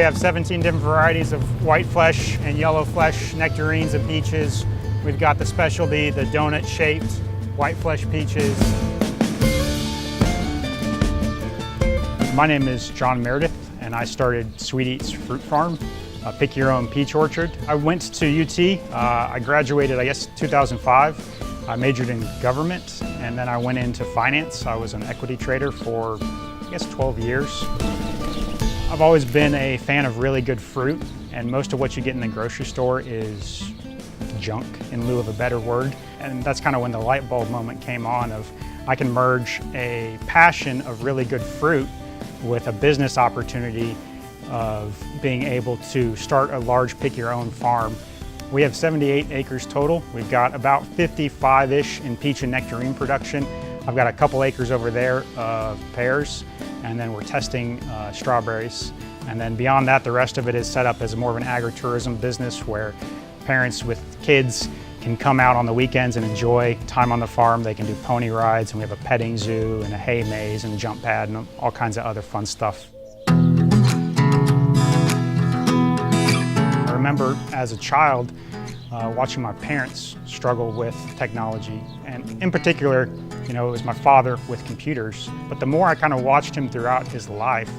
we have 17 different varieties of white flesh and yellow flesh nectarines and peaches. We've got the specialty, the donut-shaped white flesh peaches. My name is John Meredith, and I started Sweet Eats Fruit Farm, a pick your own peach orchard. I went to UT. I graduated, 2005. I majored in government, and then I went into finance. I was an equity trader for, 12 years. I've always been a fan of really good fruit, and most of what you get in the grocery store is junk, in lieu of a better word. And that's kind of when the light bulb moment came on of I can merge a passion of really good fruit with a business opportunity of being able to start a large pick-your-own farm. We have 78 acres total. We've got about 55-ish in peach and nectarine production. I've got a couple acres over there of pears, and then we're testing strawberries. And then beyond that, the rest of it is set up as more of an agritourism business where parents with kids can come out on the weekends and enjoy time on the farm. They can do pony rides, and we have a petting zoo and a hay maze and a jump pad and all kinds of other fun stuff. I remember as a child watching my parents struggle with technology, and in particular, it was my father with computers. But the more I kind of watched him throughout his life,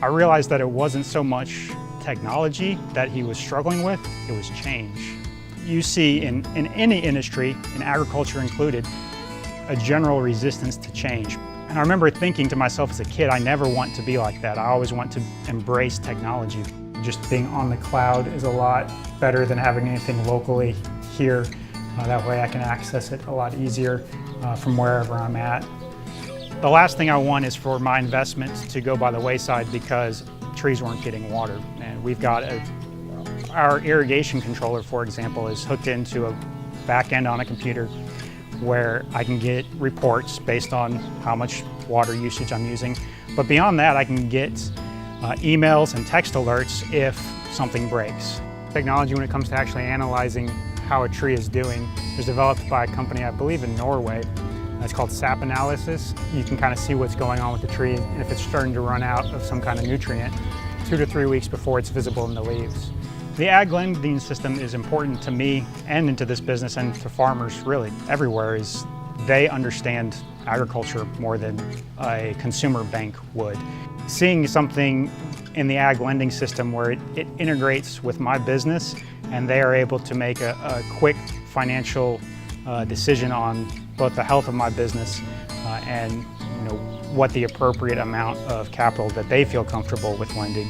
I realized that it wasn't so much technology that he was struggling with, it was change. You see in any industry, in agriculture included, a general resistance to change. And I remember thinking to myself as a kid, I never want to be like that. I always want to embrace technology. Just being on the cloud is a lot better than having anything locally here. That way I can access it a lot easier from wherever I'm at. The last thing I want is for my investment to go by the wayside because trees weren't getting water. And we've got our irrigation controller, for example, is hooked into a back end on a computer where I can get reports based on how much water usage I'm using. But beyond that, I can get emails and text alerts if something breaks. Technology, when it comes to actually analyzing how a tree is doing, is developed by a company, I believe in Norway. It's called sap analysis. You can kind of see what's going on with the tree, and if it's starting to run out of some kind of nutrient 2 to 3 weeks before it's visible in the leaves. The ag lending system is important to me and into this business, and to farmers really everywhere, is they understand agriculture more than a consumer bank would. Seeing something in the ag lending system where it integrates with my business and they are able to make a quick financial decision on both the health of my business and what the appropriate amount of capital that they feel comfortable with lending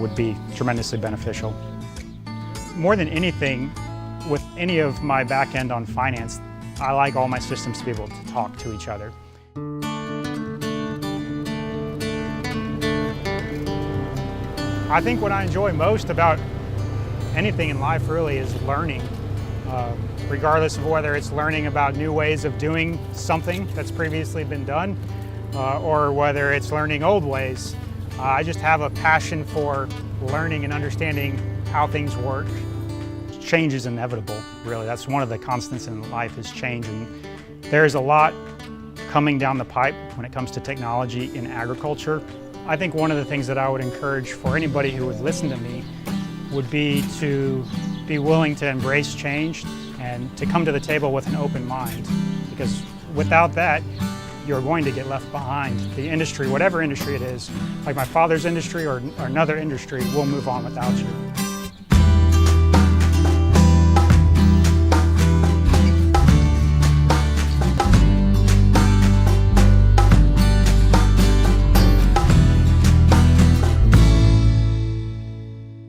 would be tremendously beneficial. More than anything, with any of my back end on finance, I like all my systems to be able to talk to each other. I think what I enjoy most about anything in life really is learning. Regardless of whether it's learning about new ways of doing something that's previously been done, or whether it's learning old ways. I just have a passion for learning and understanding how things work. Change is inevitable, really. That's one of the constants in life, is change. And there's a lot coming down the pipe when it comes to technology in agriculture. I think one of the things that I would encourage for anybody who would listen to me would be to be willing to embrace change and to come to the table with an open mind, because without that, you're going to get left behind. The industry, whatever industry it is, like my father's industry or another industry, will move on without you.